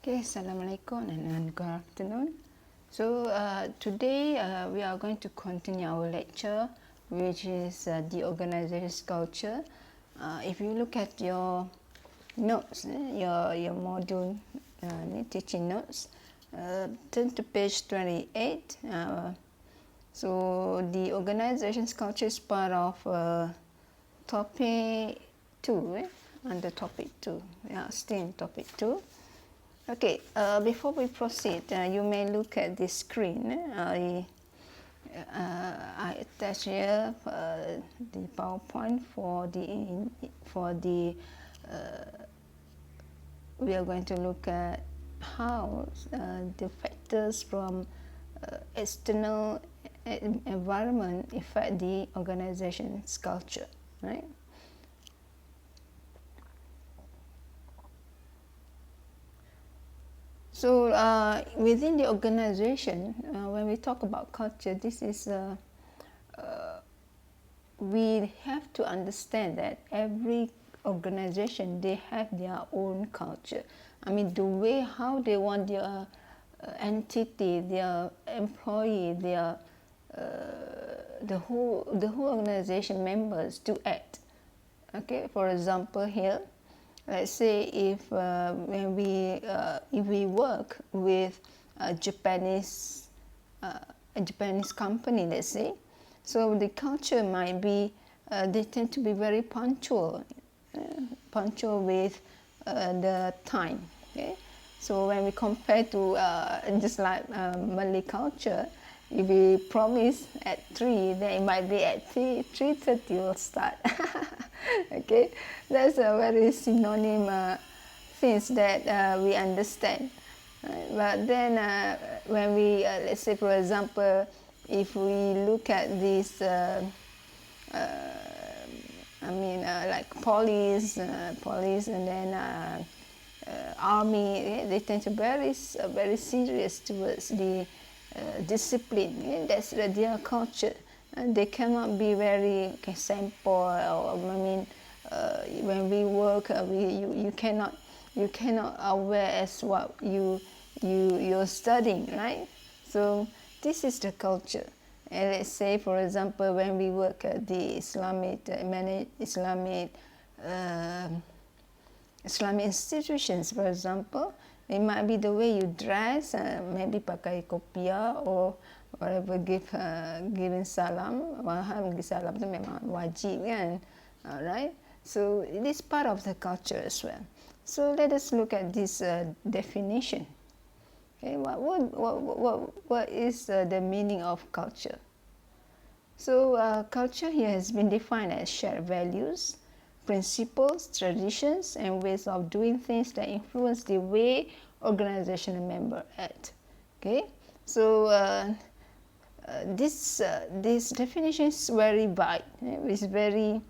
Okay, Assalamualaikum and good afternoon. So today we are going to continue our lecture, which is the organization's culture. If you look at your notes, your module teaching notes, turn to page 28. So the organization's culture is part of topic 2, under topic 2. Yeah, still in topic 2. Okay, before we proceed, you may look at the screen. I attach here the PowerPoint for the we are going to look at how the factors from external environment affect the organization's culture, right? So within the organization, when we talk about culture, this is we have to understand that every organization, they have their own culture. I mean, the way how they want their entity, their employee, their the whole organization members to act. Okay, for example, here, let's say if when if we work with a Japanese company, let's say, so the culture might be they tend to be very punctual with the time. Okay, so when we compare to just like Malay culture, if we promise at 3, then it might be at 3:30 will start. Okay, that's a very synonym things that we understand. But then when we, let's say for example, if we look at this, like police and then army, they tend to be very serious towards the discipline. That's their culture, and they cannot be very simple. Or when we work, you cannot aware as what you're studying, right? So this is the culture. And let's say, for example, when we work at the Islamic institutions, for example, it might be the way you dress, maybe pakai kopiah or whatever, giving salam. Waham give salam tu memang wajib kan, alright. So it is part of the culture as well. So let us look at this definition. Okay, what is the meaning of culture? So culture here has been defined as shared values, principles, traditions, and ways of doing things that influence the way organizational members act. Okay, so this definition is very wide. It's very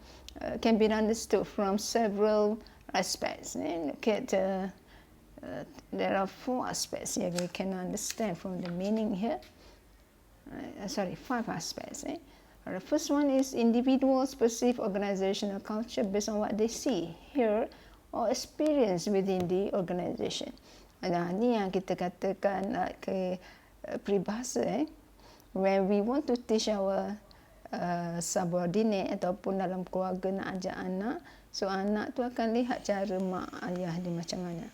can be understood from several aspects. Look at there are 4 aspects here we can understand from the meaning here. 5 aspects. The first one is individuals perceive organizational culture based on what they see, hear, or experience within the organization. Ini yang kita katakan peribahasa. When we want to teach our subordinate ataupun dalam keluarga nak ajar anak, so anak tu akan lihat cara mak ayah dia macam mana.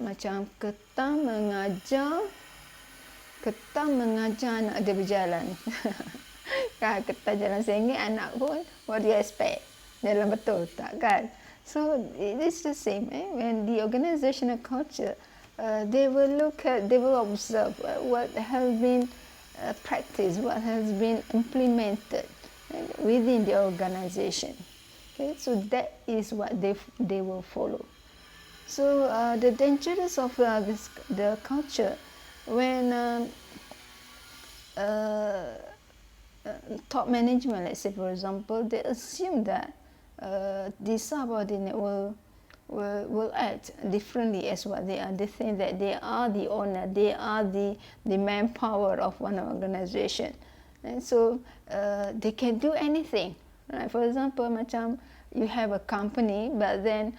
Macam ketam mengajar anak dia berjalan. Kan ketam jalan sengit, anak pun what do you expect? Jalan betul tak kan? So it is the same. When the organizational culture, they will observe what has been practiced, what has been implemented within the organization. Okay, so that is what they will follow. So the dangers of the culture, when top management, let's say for example, they assume that the subordinate will act differently as what they are. They think that they are the owner, they are the manpower of one organization, and so they can do anything. Right? For example, macam you have a company, but then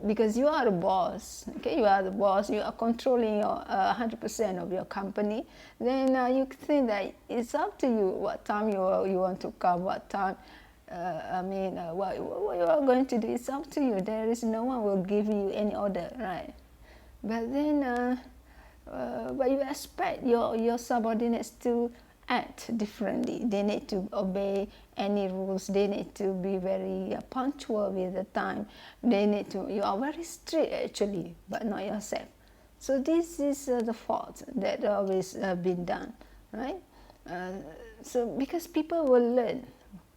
because you are the boss, okay? You are the boss. You are controlling your 100% of your company. Then you think that it's up to you what time you want to come, what time. What you are going to do. It's up to you. There is no one will give you any order, right? But then, but you expect your subordinates to act differently. They need to obey any rules. They need to be very punctual with the time. They need to. You are very strict actually, but not yourself. So this is the fault that always been done, right? So because people will learn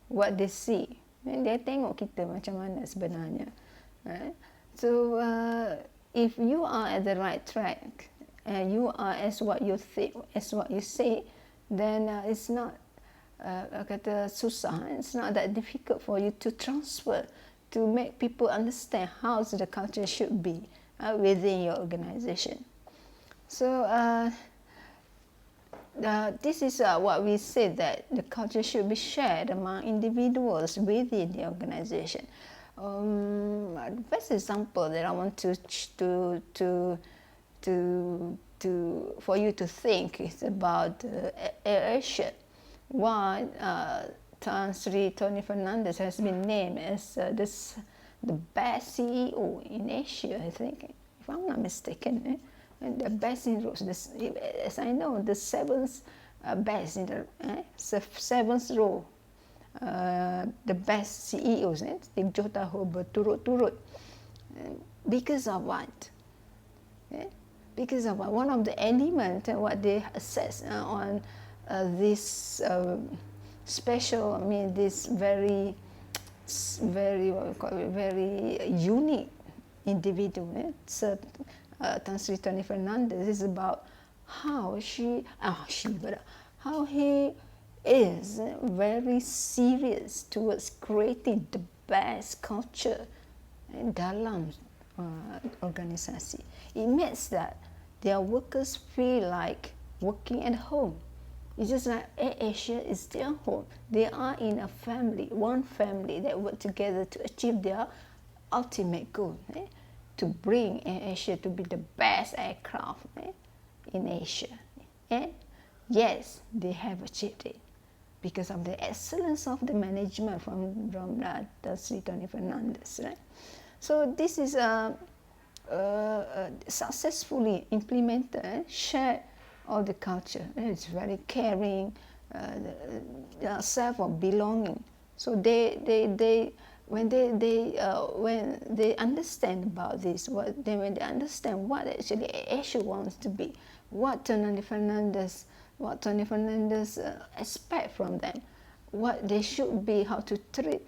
what they see, and dia tengok kita macam mana sebenarnya, right? So if you are at the right track and you are as what you think, as what you say, then it's not kata susah. It's not that difficult for you to transfer, to make people understand how the culture should be within your organization. So this is what we say, that the culture should be shared among individuals within the organization. The best example that I want to for you to think is about Asia. Why Tan Sri Tony Fernandez has been named as the best CEO in Asia, I think, if I'm not mistaken. And the best in rows, as I know, the seventh best in the seventh row, the best CEOs, tujuh tahun berturut-turut. Because of what? Because of what? One of the elements what they assess on this special, this very what we call it, very unique individual. Tan Sri Tony Fernandez is about how how he is very serious towards creating the best culture dalam organisasi. It means that their workers feel like working at home. It's just like Asia is their home. They are in a family, one family that work together to achieve their ultimate goal. To bring Asia to be the best aircraft in Asia. And yes, they have achieved it because of the excellence of the management from Sri Tony Fernandez. Right? So this is successfully implemented, shared all the culture. It's very caring, the sense of belonging. So when they understand about this, when they understand what actually Asia wants to be, what Tony Fernandez expect from them, what they should be, how to treat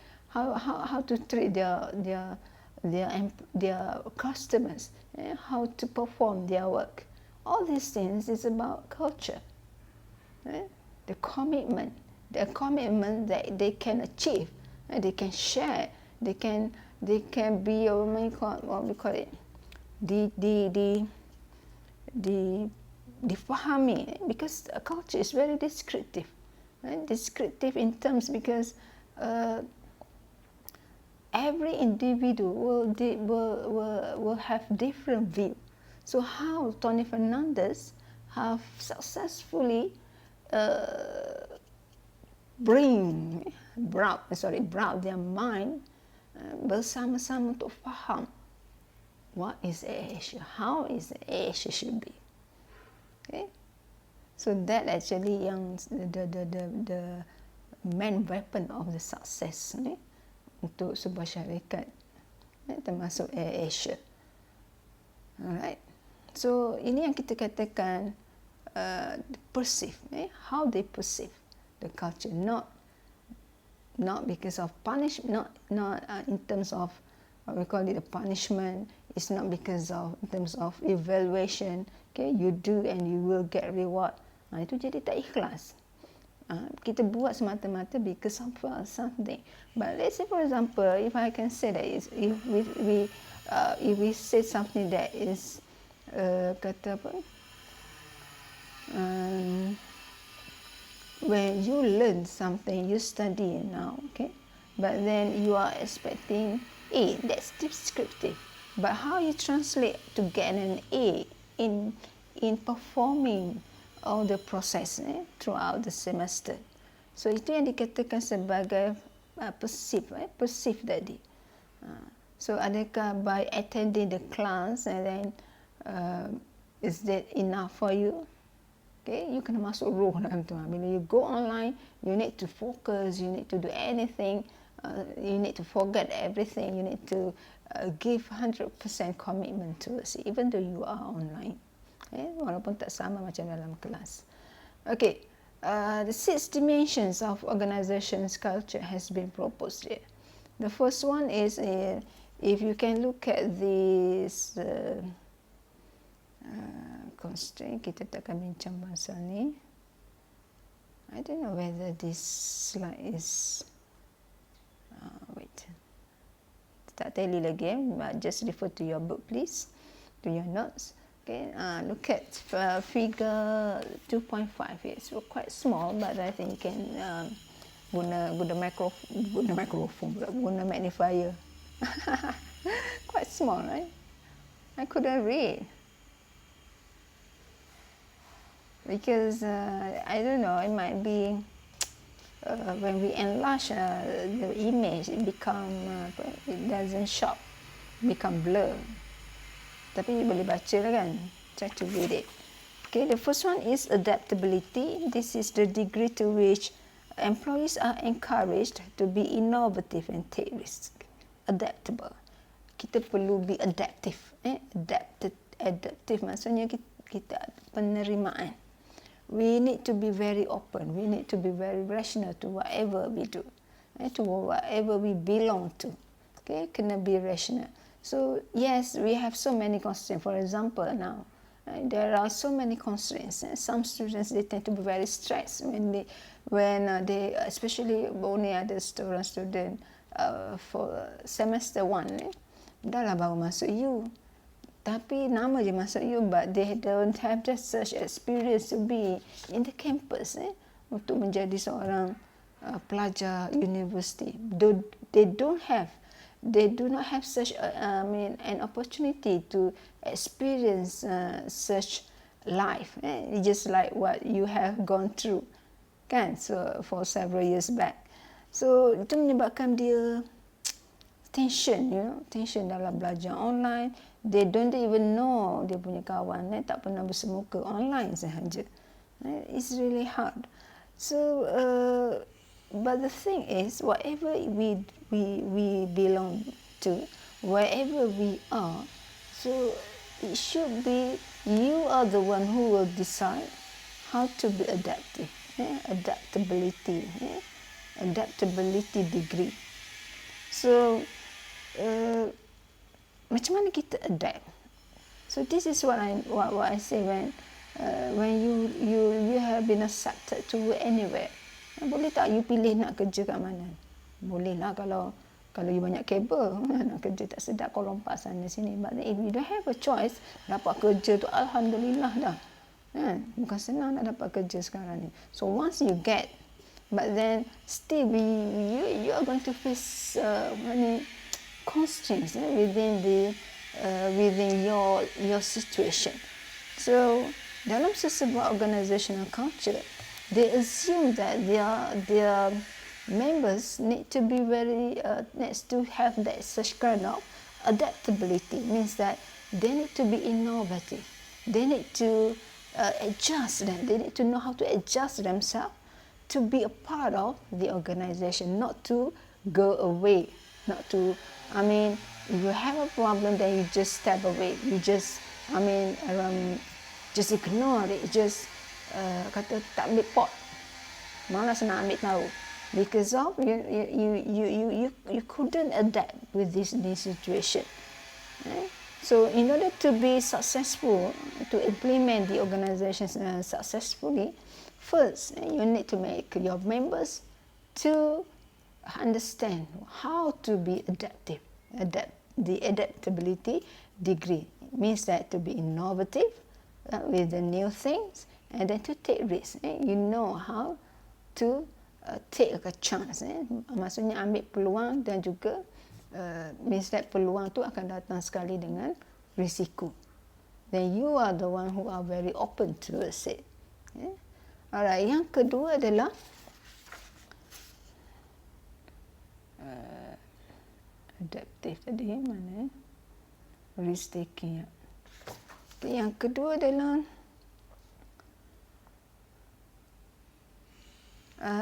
their customers, how to perform their work. All these things is about culture. The commitment that they can achieve. They can share. They can be what we call it, difahami, because a culture is very descriptive. Descriptive in terms because every individual will have different view. So how Tony Fernandez have successfully brought their mind bersama-sama untuk faham what is Asia, how is Asia should be. Okay? So that actually yang the main weapon of the success untuk sebuah syarikat, termasuk Asia. Alright. So ini yang kita katakan perceive, how they perceive the culture, not because of punishment, not in terms of what we call it the punishment. It's not because of in terms of evaluation. Okay, you do and you will get reward. Itu jadi tak ikhlas. Kita buat semata-mata because of something. But let's say, for example, if I can say that if we say something that is kata apa? When you learn something, you study now, okay? But then you are expecting, that's descriptive. But how you translate to get an A in performing all the process throughout the semester. So itu yang dikatakan sebagai perceive tadi. So adakah by attending the class and then is that enough for you? Okay, you kena masuk roh dalam tu. Bila you go online, you need to focus, you need to do anything, you need to forget everything, you need to give 100% commitment towards it, even though you are online. Walaupun tak sama macam dalam kelas. Okay, the 6 dimensions of organization's culture has been proposed here. The first one is, if you can look at this constraint, kita takkan bincang pasal ni. I don't know whether this slide is wait, tak tally lagi, but just refer to your book please, to your notes. Okay, look at figure 2.5. It's quite small, but I think you can guna microphone, guna magnifier. Quite small, right? I couldn't read because I don't know, it might be when we enlarge the image, it doesn't show, become blur. Tapi boleh baca lah kan. Try to read it. Okay, the first one is adaptability. This is the degree to which employees are encouraged to be innovative and take risks. Adaptable. Kita perlu be adaptive. Adaptive maksudnya kita penerimaan. We need to be very open. We need to be very rational to whatever we do. To whatever we belong to. Okay, kena be rational. So yes, we have so many constraints. For example, now there are so many constraints. Some students, they tend to be very stressed when they especially only ada seorang student for semester 1 dah lah baru masuk U, tapi nama je masuk U, but they don't have just such experience to be in the campus untuk menjadi seorang pelajar universiti. They do not have such an opportunity to experience such life. It's just like what you have gone through, kan? So for several years back. So itu menyebabkan dia tension, tension dalam belajar online. They don't even know dia punya kawan tak pernah bersemuka, online sahaja. It's really hard. So but the thing is, whatever we belong to, wherever we are, so it should be you are the one who will decide how to be adaptive. Adaptability, adaptability degree. So macam mana kita adapt? So this is what I say when you have been accepted to work anywhere. Boleh tak you pilih nak kerja kat mana? Boleh lah kalau you banyak kabel, nak kerja tak sedap kau lompat sana sini. But if you don't have a choice, dapat kerja tu alhamdulillah dah. Bukan senang nak dapat kerja sekarang ni. So once you get, but then still you are going to face many constraints within your situation. So dalam sesebuah organizational culture, they assume that their members need to be needs to have that such kind of adaptability. Means that they need to be innovative. They need to adjust them. They need to know how to adjust themselves to be a part of the organization, not to go away, not to. I mean, if you have a problem, then you just step away. You just, just ignore it. Just kata tak ambil pot, malas nak ambil tahu, because of you couldn't adapt with this situation. So in order to be successful, to implement the organization successfully, first you need to make your members to understand how to be adaptive. The adaptability degree means that to be innovative with the new things, and then to take risks. You know how to take a chance. Maksudnya ambil peluang dan juga means that peluang tu akan datang sekali dengan risiko. Then you are the one who are very open towards it. Yeah? Alright, yang kedua adalah adaptive tadi mana? Risk taking. Yang kedua adalah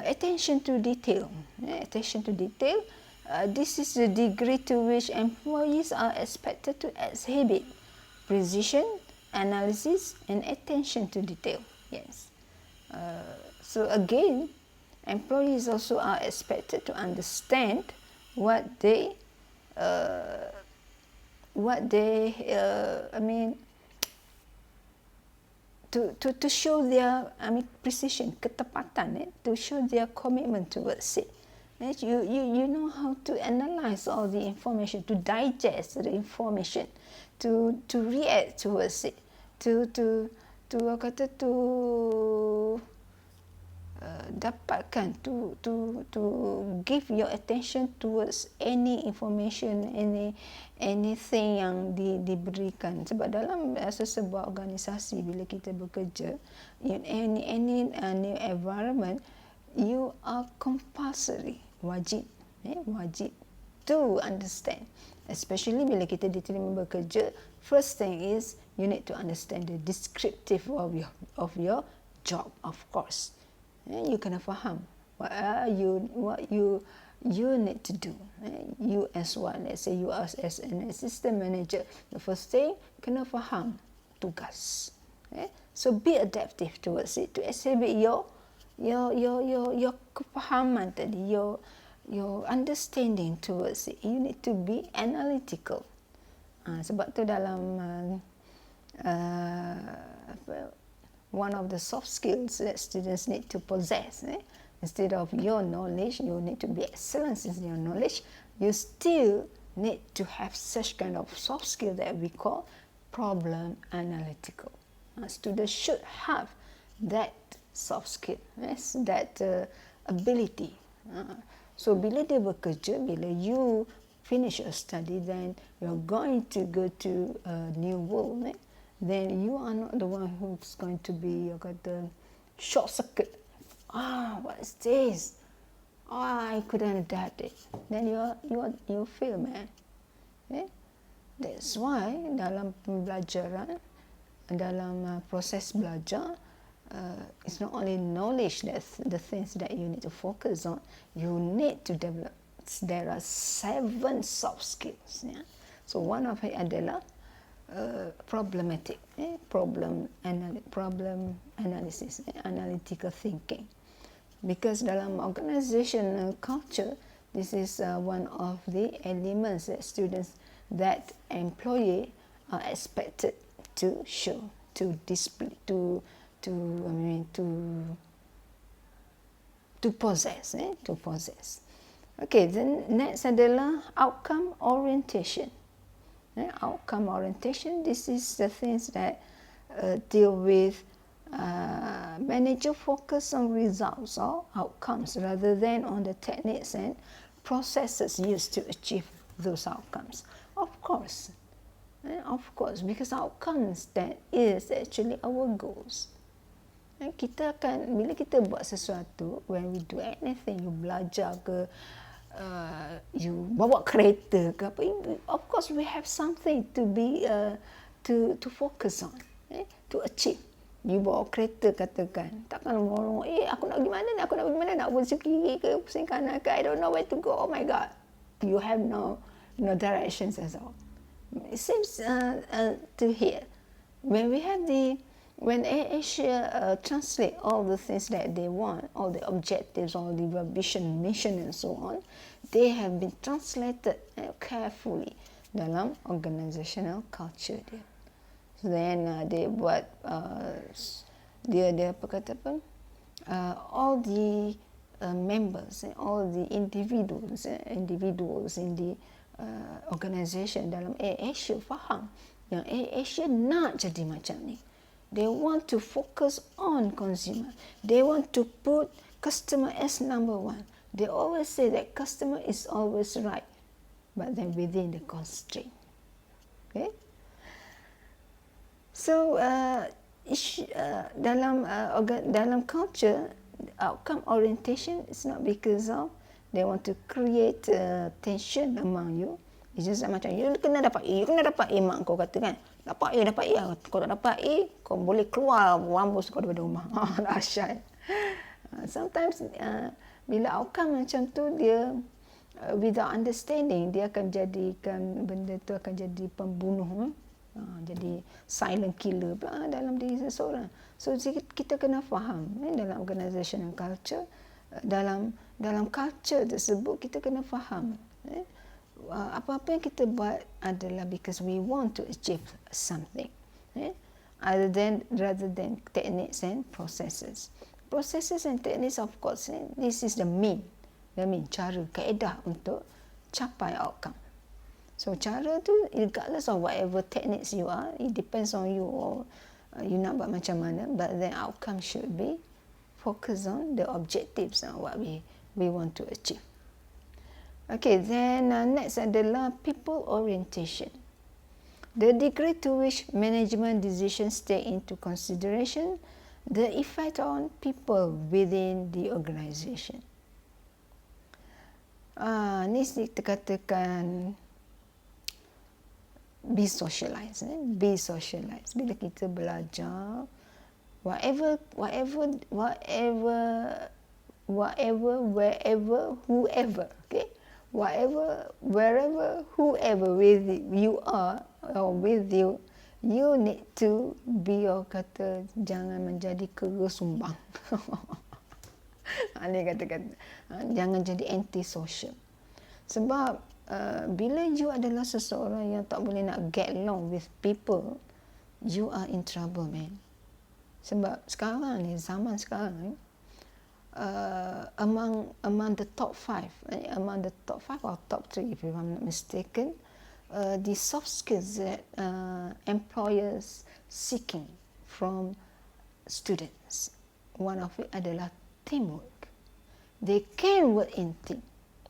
attention to detail. Attention to detail. This is the degree to which employees are expected to exhibit precision, analysis, and attention to detail. Yes. So again, employees also are expected to understand what they to show their precision, ketepatan, to show their commitment towards it. You know how to analyze all the information, to digest the information, to react towards it, to dapatkan, to give your attention towards any information, anything yang diberikan. Sebab dalam sebuah organisasi, bila kita bekerja in any new environment, you are compulsory, wajib to understand. Especially bila kita diterima bekerja, first thing is you need to understand the descriptive of your job, of course. You kena faham what you need to do. You as one, let's say you as an assistant manager, the first thing kena faham tugas. So be adaptive towards it, to exhibit your kepahaman tadi, your understanding towards it. You need to be analytical. Sebab tu dalam one of the soft skills that students need to possess. Instead of your knowledge, you need to be excellent in your knowledge. You still need to have such kind of soft skill that we call problem analytical. Students should have that soft skill, yes, that ability. So bila dia bekerja, bila you finish your study, then you're going to go to a new world. Then you are not the one who's going to be the short circuit. What is this? I couldn't adapt it. Then you fail, man. That's why dalam pembelajaran, dalam proses belajar, it's not only knowledge that's the things that you need to focus on. You need to develop. There are 7 soft skills. So one of it adalah problematic, problem analysis, analytical thinking. Because dalam organizational culture, this is one of the elements that students, that employee are expected to show, to display, to possess, to possess. Okay, then next adalah outcome orientation. Outcome orientation, this is the things that deal with manager focus on results or outcomes rather than on the techniques and processes used to achieve those outcomes. Of course, because outcomes, that is actually our goals. Kita akan, bila kita buat sesuatu, when we do anything, you belajar ke, you bawa kereta ke apa, of course we have something to be to focus on, to achieve. You bawa kereta, katakan, takkan orang aku nak pergi mana, nak pusing kiri ke pusing kanan ke, I don't know where to go. Oh my god, you have no directions at all. It seems to here when AirAsia translate all the things that they want, all the objectives, all the vision, mission and so on, they have been translated carefully dalam organizational culture dia. So then they buat dia apa kata apa, all the members, all the individuals in the organization dalam AirAsia faham yang AirAsia nak jadi macam ni. They want to focus on consumer. They want to put customer as number one. They always say that customer is always right. but then within the constraint. Okay? So dalam culture, outcome orientation is not because of they want to create tension among you. It's just macam you kena dapat A, you kena dapat A, mak kau kata kan. Dapat A. Kau tak dapat A, kau boleh keluar mampus kau daripada rumah. Dahsyat. Sometimes bila outcome macam tu, dia without understanding, dia akan jadikan benda tu akan jadi pembunuh. Jadi silent killer pula dalam diri seseorang. So kita kena faham dalam organisation and culture, dalam culture tersebut kita kena faham apa-apa yang kita buat adalah because we want to achieve something, rather than techniques and processes. Processes and techniques, of course, this is the mean cara, kaedah untuk capai outcome. So cara tu, regardless of whatever techniques you are, it depends on you or you nak buat macam mana, but the outcome should be focused on the objectives and what we want to achieve. Okay, then next adalah people orientation. The degree to which management decisions take into consideration the effect on people within the organisation. Ni kita katakan be socialized. Bila kita belajar, whatever, wherever, whoever, okay? Wherever, whoever with you are or with you, you need to be, kata, jangan menjadi kera sumbang. Ini kata-kata, jangan jadi anti-social. Sebab bila you adalah seseorang yang tak boleh nak get along with people, you are in trouble, man. Sebab sekarang ni, zaman sekarang ni, among the top 5 or top 3, if I'm not mistaken, the soft skills that employers seeking from students, one of it adalah teamwork. They can work in team.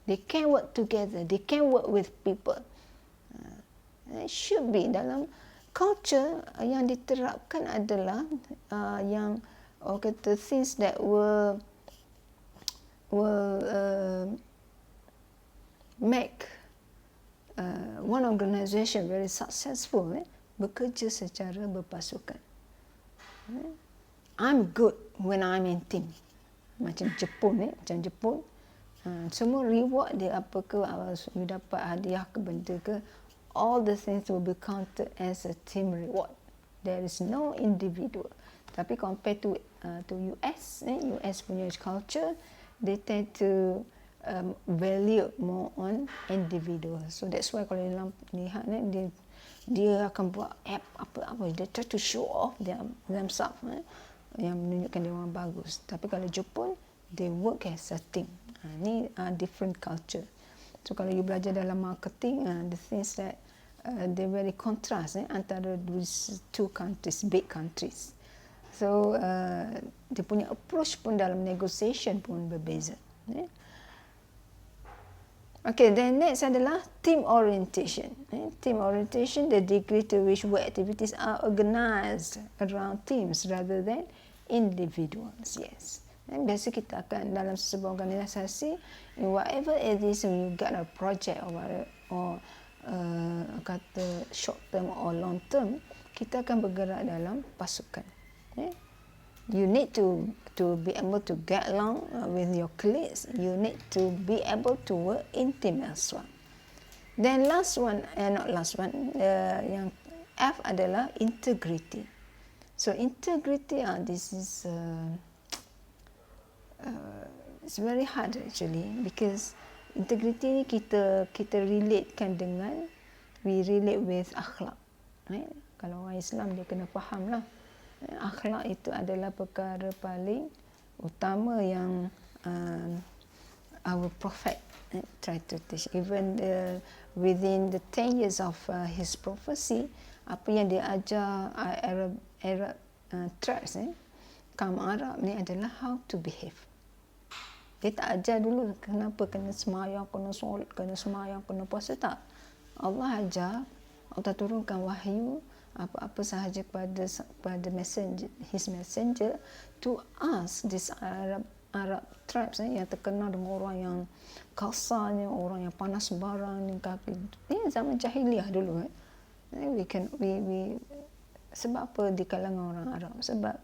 They can work together. They can work with people. It should be dalam culture yang diterapkan adalah yang kata things that will make one organisation very successful. Bekerja secara berpasukan. I'm good when I'm in team. Macam Jepun, semua reward dia apa ke, you dapat hadiah ke benda ke, all the things will be counted as a team reward. There is no individual. Tapi compared to US, US punya culture, they tend to value more on individual. So that's why kalau dalam lihat dia akan buat app apa-apa, they try to show off themselves, yang menunjukkan dia orang bagus. Tapi kalau Jepun, they work as a team. Ni different culture. So kalau you belajar dalam marketing, the things that they very contrast antara these two countries, big countries. So dia punya approach pun dalam negotiation pun berbeza. Okay, then next adalah team orientation. Team orientation, the degree to which work activities are organised around teams rather than individuals. Yes. Biasa kita akan dalam sebuah organisasi, whatever it is, you got a project or kata short term or long term, kita akan bergerak dalam pasukan. You need to be able to get along with your colleagues. You need to be able to work in team as well. Then last one, yang F adalah integrity. So integrity, this is it's very hard actually, because integrity ni kita relatekan dengan, we relate with akhlak. Kalau orang Islam dia kena faham lah, akhlak itu adalah perkara paling utama yang our prophet try to teach. Even within the 10 years of his prophecy, apa yang dia ajar Arab tribes, kaum Arab ni adalah how to behave. Dia tak ajar dulu kenapa kena semayang, kena solat, kena semayang, kena puasa, tak. Allah ajar, Allah turunkan wahyu apa-apa sahaja pada messenger, his messenger, to ask this Arab tribes yang terkenal dengan orang yang kasarnya, orang yang panas barang ni, kafir. Ini zaman jahiliah dulu. Sebab apa di kalangan orang Arab? Sebab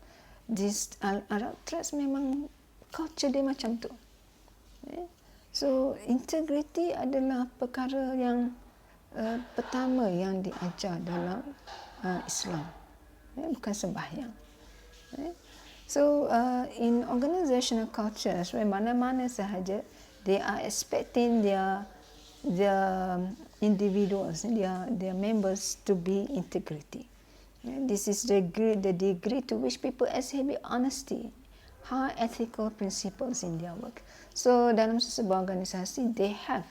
this Arab tribes memang culture dia macam tu. So integrity adalah perkara yang pertama yang diajar dalam Islam, bukan sembahyang. So in organizational cultures, mana-mana sahaja, they are expecting their individuals, their members to be integrity. This is the degree to which people exhibit honesty, high ethical principles in their work. So dalam sebuah organisasi, they have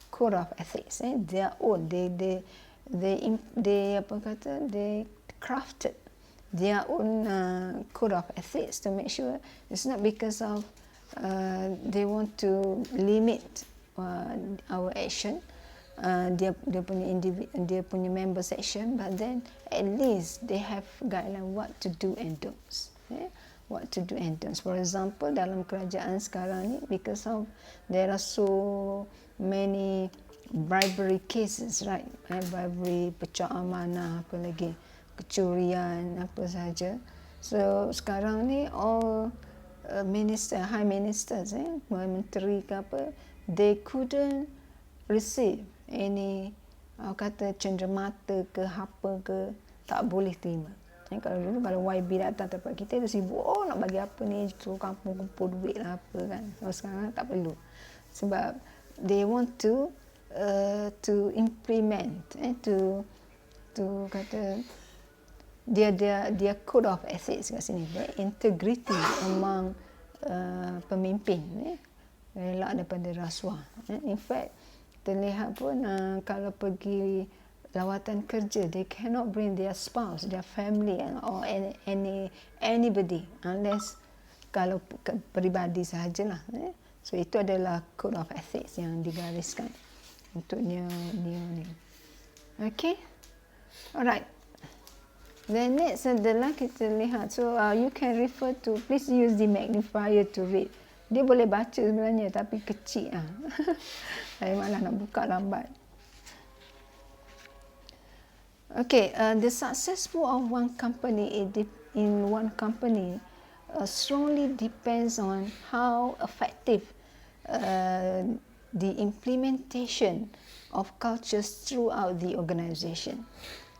code of ethics, their own. They crafted their own code of ethics to make sure it's not because of they want to limit our action, dia punya member section, but then at least they have guideline what to do and don'ts. What to do and don'ts. For example, dalam kerajaan sekarang ni, because of there are so many bribery cases, right? Bribery, pecah amanah, apa lagi, kecurian, apa sahaja. So sekarang ni all high ministers, menteri ke apa, they couldn't receive any kata cenderamata ke apa ke, tak boleh terima. Kalau dulu kalau YB datang tempat kita, dia sibuk, nak bagi apa ni, suruh kampung kumpul duit lah apa kan. Kalau sekarang tak perlu, sebab they want to implement, to kata dia code of ethics kat sini, the integrity among pemimpin, elak daripada rasuah. In fact, terlihat pun kalau pergi lawatan kerja, they cannot bring their spouse, their family, or anybody unless kalau peribadi sahajalah. So itu adalah code of ethics yang digariskan untuk ni. Okay, alright. Then next adalah kita lihat. So you can refer to, please use the magnifier to read. Dia boleh baca sebenarnya tapi kecil lah. Saya malah nak buka lambat. Okay, the successful of one company in one company strongly depends on how effective the implementation of cultures throughout the organization.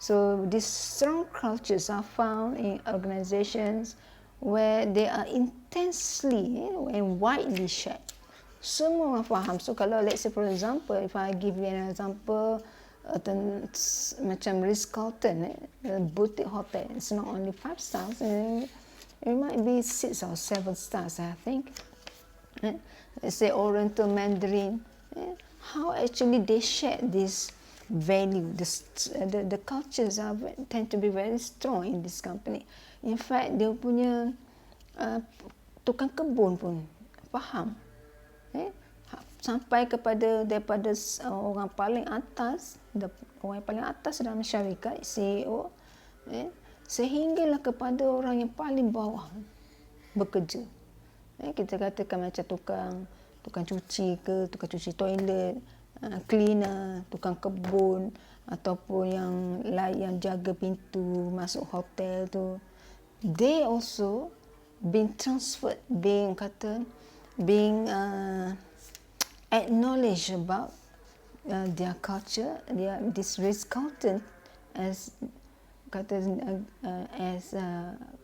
So these strong cultures are found in organizations where they are intensely and widely shared. Semua faham. So kalau let's say for example, if I give you an example, macam Ritz-Carlton, boutique hotel, it's not only 5 stars, it might be 6 or 7 stars, I think. Let's say Oriental Mandarin, how actually they share this value, the cultures tend to be very strong in this company. In fact, dia punya tukang kebun pun faham, sampai kepada daripada orang paling atas, dalam syarikat, CEO, sehinggalah kepada orang yang paling bawah bekerja. Kita katakan macam tukang cuci ke, tukang cuci toilet, cleaner, tukang kebun, ataupun yang jaga pintu masuk hotel tu, they also being transferred, being acknowledged about their culture, this Ritz-Carlton as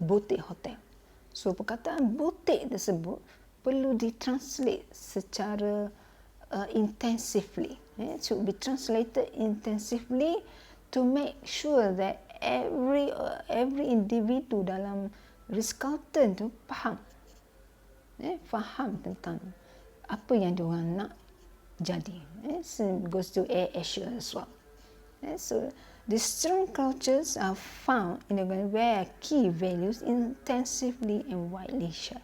boutique hotel. So perkataan boutique tersebut perlu ditranslate secara intensively. It should be translated intensively to make sure that every individu dalam Ritz-Carlton tu faham, faham tentang apa yang diorang nak jadi. So it goes to Asia as well. So the strong cultures are found in a where key values intensively and widely shared.